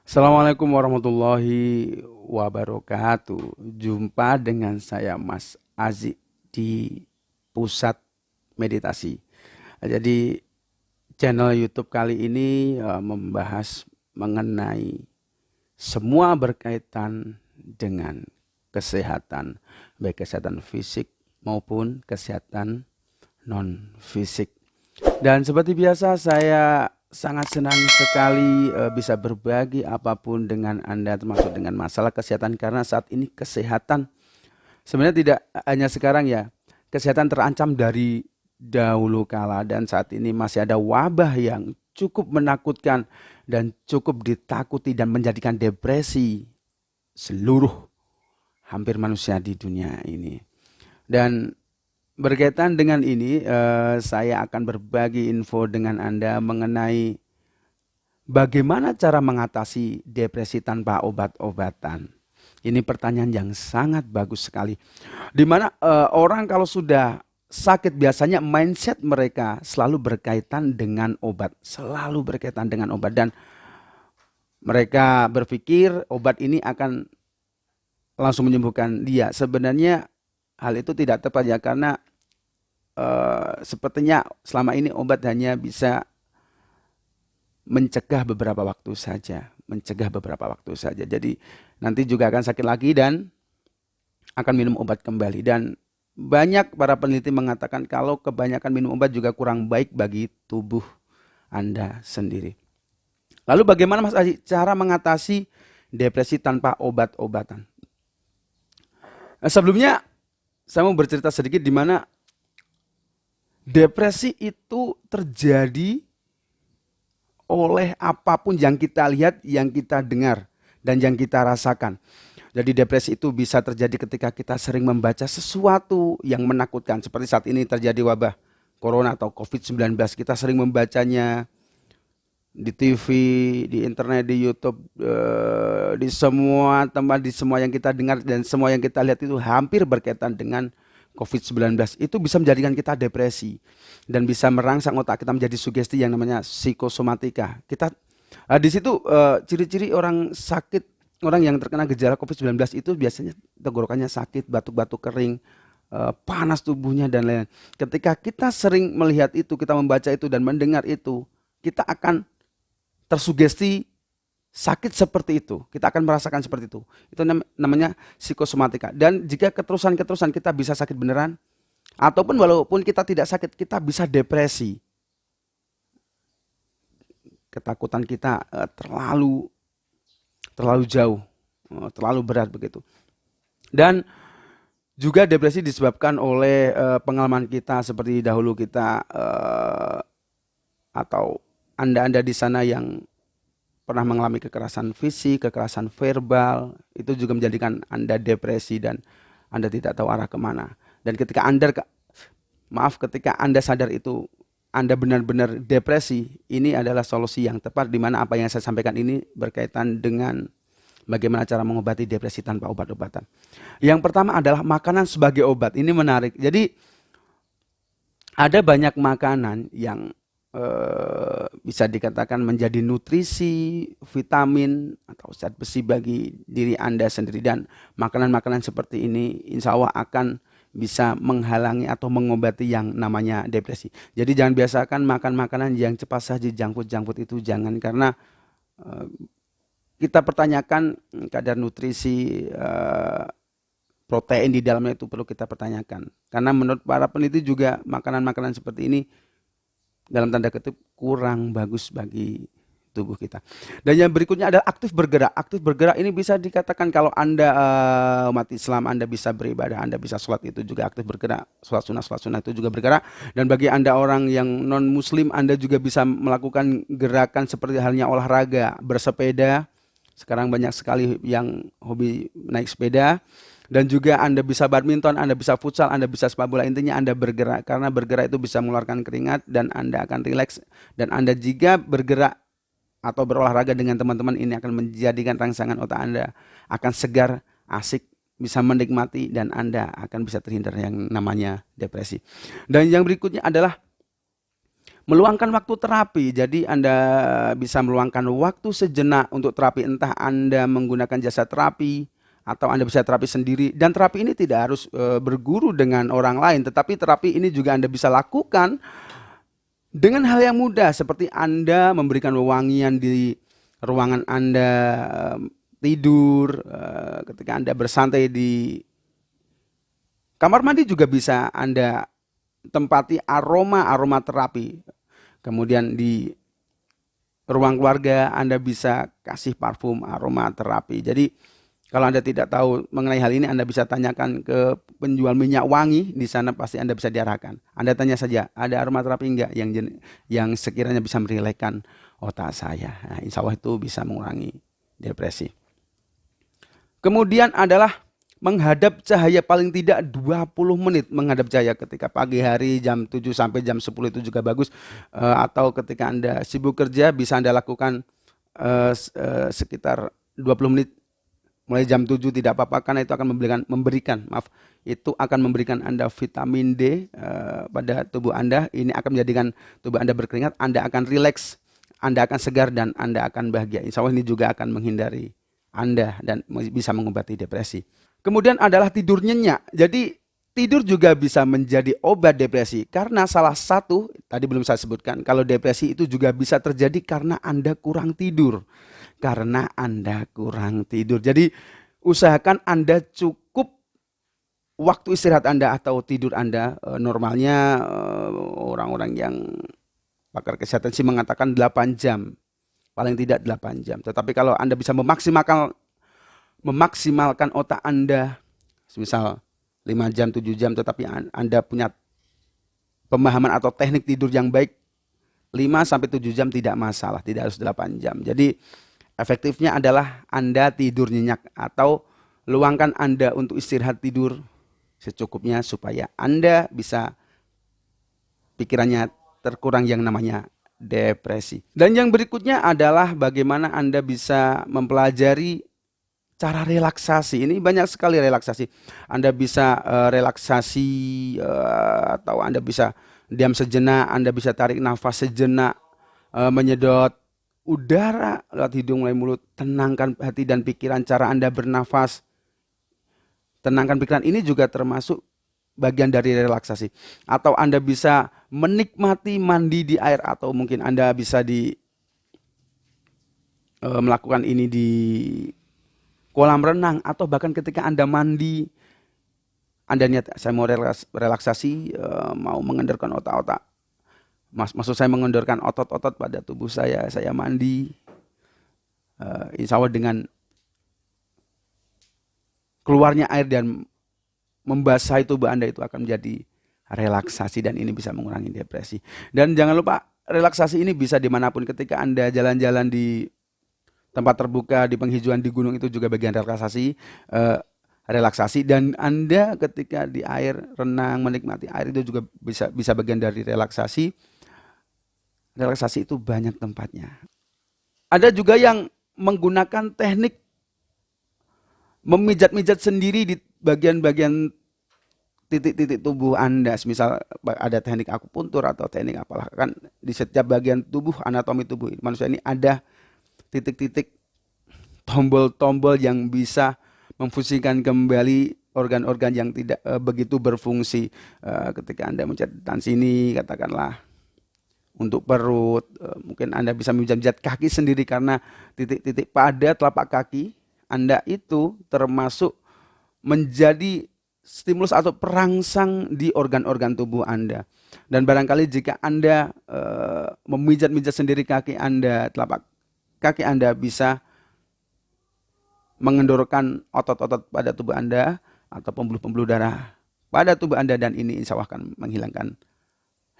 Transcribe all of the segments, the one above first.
Assalamualaikum warahmatullahi wabarakatuh. Jumpa dengan saya Mas Aziz di Pusat Meditasi. Jadi channel YouTube kali ini membahas mengenai semua berkaitan dengan kesehatan, baik kesehatan fisik maupun kesehatan non fisik. Dan seperti biasa saya sangat senang sekali bisa berbagi apapun dengan Anda termasuk dengan masalah kesehatan karena saat ini kesehatan sebenarnya tidak hanya sekarang ya. Kesehatan terancam dari dahulu kala dan saat ini masih ada wabah yang cukup menakutkan dan cukup ditakuti dan menjadikan depresi seluruh hampir manusia di dunia ini. Dan berkaitan dengan ini, saya akan berbagi info dengan Anda mengenai bagaimana cara mengatasi depresi tanpa obat-obatan. Ini pertanyaan yang sangat bagus sekali. Di mana orang kalau sudah sakit biasanya mindset mereka selalu berkaitan dengan obat, selalu berkaitan dengan obat dan mereka berpikir obat ini akan langsung menyembuhkan dia. Sebenarnya hal itu tidak tepat ya karena sepertinya selama ini obat hanya bisa mencegah beberapa waktu saja, mencegah beberapa waktu saja. Jadi nanti juga akan sakit lagi dan akan minum obat kembali. Dan banyak para peneliti mengatakan kalau kebanyakan minum obat juga kurang baik bagi tubuh Anda sendiri. Lalu bagaimana Mas Aji cara mengatasi depresi tanpa obat-obatan? Sebelumnya saya mau bercerita sedikit di mana depresi itu terjadi oleh apapun yang kita lihat, yang kita dengar, dan yang kita rasakan. Jadi depresi itu bisa terjadi ketika kita sering membaca sesuatu yang menakutkan. Seperti saat ini terjadi wabah corona atau COVID-19. Kita sering membacanya di TV, di internet, di YouTube, di semua tempat, di semua yang kita dengar dan semua yang kita lihat itu hampir berkaitan dengan COVID-19. Itu bisa menjadikan kita depresi dan bisa merangsang otak kita menjadi sugesti yang namanya psikosomatika. Kita di situ ciri-ciri orang sakit, orang yang terkena gejala COVID-19 itu biasanya tenggorokannya sakit, batuk-batuk kering, panas tubuhnya dan lain-lain. Ketika kita sering melihat itu, kita membaca itu dan mendengar itu, kita akan tersugesti sakit seperti itu. Kita akan merasakan seperti itu. Itu namanya psikosomatika. Dan jika keterusan-keterusan kita bisa sakit beneran, ataupun walaupun kita tidak sakit, kita bisa depresi. Ketakutan kita terlalu jauh, terlalu berat begitu. Dan juga depresi disebabkan oleh pengalaman kita seperti dahulu kita atau Anda di sana yang pernah mengalami kekerasan fisik, kekerasan verbal, itu juga menjadikan Anda depresi dan Anda tidak tahu arah kemana. Dan ketika ketika Anda sadar itu, Anda benar-benar depresi, ini adalah solusi yang tepat di mana apa yang saya sampaikan ini berkaitan dengan bagaimana cara mengobati depresi tanpa obat-obatan. Yang pertama adalah makanan sebagai obat. Ini menarik. Jadi ada banyak makanan yang bisa dikatakan menjadi nutrisi, vitamin atau zat besi bagi diri Anda sendiri dan makanan-makanan seperti ini insya Allah akan bisa menghalangi atau mengobati yang namanya depresi. Jadi jangan biasakan makan makanan yang cepat saji, junk food itu jangan karena kita pertanyakan kadar nutrisi protein di dalamnya itu perlu kita pertanyakan. Karena menurut para peneliti juga makanan-makanan seperti ini dalam tanda kutip kurang bagus bagi tubuh kita. Dan yang berikutnya adalah aktif bergerak. Aktif bergerak ini bisa dikatakan kalau Anda umat Islam, Anda bisa beribadah, Anda bisa sholat itu juga aktif bergerak. Sholat sunnah itu juga bergerak. Dan bagi Anda orang yang non muslim, Anda juga bisa melakukan gerakan seperti halnya olahraga, bersepeda. Sekarang banyak sekali yang hobi naik sepeda. Dan juga Anda bisa badminton, Anda bisa futsal, Anda bisa sepak bola. Intinya Anda bergerak. Karena bergerak itu bisa mengeluarkan keringat dan Anda akan rileks. Dan Anda jika bergerak atau berolahraga dengan teman-teman ini akan menjadikan rangsangan otak Anda akan segar, asik, bisa menikmati dan Anda akan bisa terhindar yang namanya depresi. Dan yang berikutnya adalah Meluangkan waktu terapi, jadi Anda bisa meluangkan waktu sejenak untuk terapi, entah Anda menggunakan jasa terapi atau Anda bisa terapi sendiri. Dan terapi ini tidak harus berguru dengan orang lain, tetapi terapi ini juga Anda bisa lakukan dengan hal yang mudah, seperti Anda memberikan wewangian di ruangan Anda tidur, ketika Anda bersantai di kamar mandi juga bisa Anda tempati aroma terapi. Kemudian di ruang keluarga Anda bisa kasih parfum aroma terapi. Jadi kalau Anda tidak tahu mengenai hal ini, Anda bisa tanyakan ke penjual minyak wangi, di sana pasti Anda bisa diarahkan. Anda tanya saja, ada aroma terapi enggak yang sekiranya bisa merilekkan otak saya. Nah, insya Allah itu bisa mengurangi depresi. Kemudian adalah menghadap cahaya paling tidak 20 menit menghadap cahaya ketika pagi hari jam 7 sampai jam 10 itu juga bagus. Atau ketika Anda sibuk kerja bisa Anda lakukan sekitar 20 menit mulai jam 7 tidak apa-apa, karena itu akan memberikan Anda vitamin D pada tubuh Anda. Ini akan menjadikan tubuh Anda berkeringat, Anda akan rileks, Anda akan segar, dan Anda akan bahagia. Insya Allah ini juga akan menghindari Anda dan bisa mengobati depresi. Kemudian adalah tidur nyenyak. Jadi tidur juga bisa menjadi obat depresi, karena salah satu, tadi belum saya sebutkan, kalau depresi itu juga bisa terjadi karena Anda kurang tidur. Jadi usahakan Anda cukup waktu istirahat Anda atau tidur Anda. Normalnya orang-orang yang pakar kesehatan sih mengatakan 8 jam. Paling tidak 8 jam. Tetapi kalau Anda bisa memaksimalkan otak Anda, misal 5 jam, 7 jam, tetapi Anda punya pemahaman atau teknik tidur yang baik, 5 sampai 7 jam tidak masalah, tidak harus 8 jam. Jadi efektifnya adalah Anda tidur nyenyak atau luangkan Anda untuk istirahat tidur secukupnya supaya Anda bisa pikirannya terkurang yang namanya depresi. Dan yang berikutnya adalah bagaimana Anda bisa mempelajari cara relaksasi. Ini banyak sekali relaksasi. Anda bisa relaksasi atau Anda bisa diam sejenak, Anda bisa tarik nafas sejenak, menyedot udara lewat hidung melalui mulut, tenangkan hati dan pikiran. Cara Anda bernafas, tenangkan pikiran, ini juga termasuk bagian dari relaksasi. Atau Anda bisa menikmati mandi di air, atau mungkin Anda bisa melakukan ini di kolam renang, atau bahkan ketika Anda mandi, Anda niat saya mau relaksasi, mau mengendorkan otak-otak. Maksud saya mengendorkan otot-otot pada tubuh saya mandi. Insya Allah dengan keluarnya air dan membasahi tubuh Anda itu akan menjadi relaksasi, dan ini bisa mengurangi depresi. Dan jangan lupa relaksasi ini bisa dimanapun. Ketika Anda jalan-jalan di tempat terbuka, di penghijauan, di gunung, itu juga bagian relaksasi. Dan Anda ketika di air renang, menikmati air, itu juga bisa bagian dari relaksasi. Relaksasi itu banyak tempatnya. Ada juga yang menggunakan teknik memijat-mijat sendiri di bagian-bagian titik-titik tubuh Anda. Misal ada teknik akupuntur atau teknik apalah, kan di setiap bagian tubuh, anatomi tubuh manusia ini ada titik-titik tombol-tombol yang bisa memfungsikan kembali organ-organ yang tidak begitu berfungsi. Ketika Anda mencet sini, katakanlah untuk perut, mungkin Anda bisa memijat kaki sendiri, karena titik-titik pada telapak kaki Anda itu termasuk menjadi stimulus atau perangsang di organ-organ tubuh Anda. Dan barangkali jika Anda memijat-mijat sendiri kaki Anda, telapak kaki Anda, bisa mengendorkan otot-otot pada tubuh Anda atau pembuluh-pembuluh darah pada tubuh Anda, dan ini insya Allah akan menghilangkan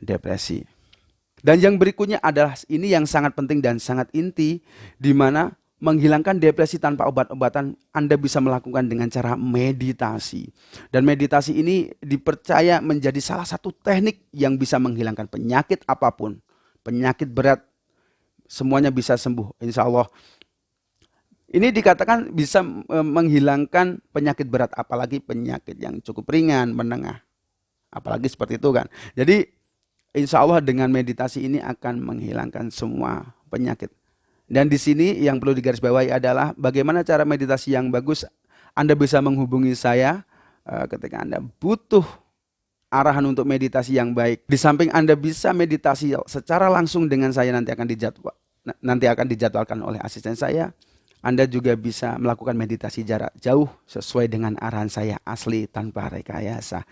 depresi. Dan yang berikutnya adalah ini yang sangat penting dan sangat inti, di mana menghilangkan depresi tanpa obat-obatan Anda bisa melakukan dengan cara meditasi. Dan meditasi ini dipercaya menjadi salah satu teknik yang bisa menghilangkan penyakit apapun. Penyakit berat semuanya bisa sembuh, insya Allah. Ini dikatakan bisa menghilangkan penyakit berat, apalagi penyakit yang cukup ringan, menengah. Apalagi seperti itu kan. Jadi insya Allah dengan meditasi ini akan menghilangkan semua penyakit. Dan di sini yang perlu digarisbawahi adalah bagaimana cara meditasi yang bagus. Anda bisa menghubungi saya ketika Anda butuh arahan untuk meditasi yang baik. Di samping Anda bisa meditasi secara langsung dengan saya, nanti akan dijadwalkan oleh asisten saya. Anda juga bisa melakukan meditasi jarak jauh sesuai dengan arahan saya asli tanpa rekayasa.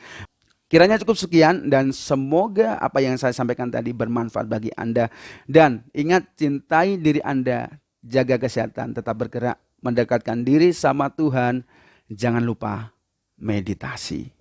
Kiranya cukup sekian dan semoga apa yang saya sampaikan tadi bermanfaat bagi Anda. Dan ingat, cintai diri Anda, jaga kesehatan, tetap bergerak, mendekatkan diri sama Tuhan. Jangan lupa meditasi.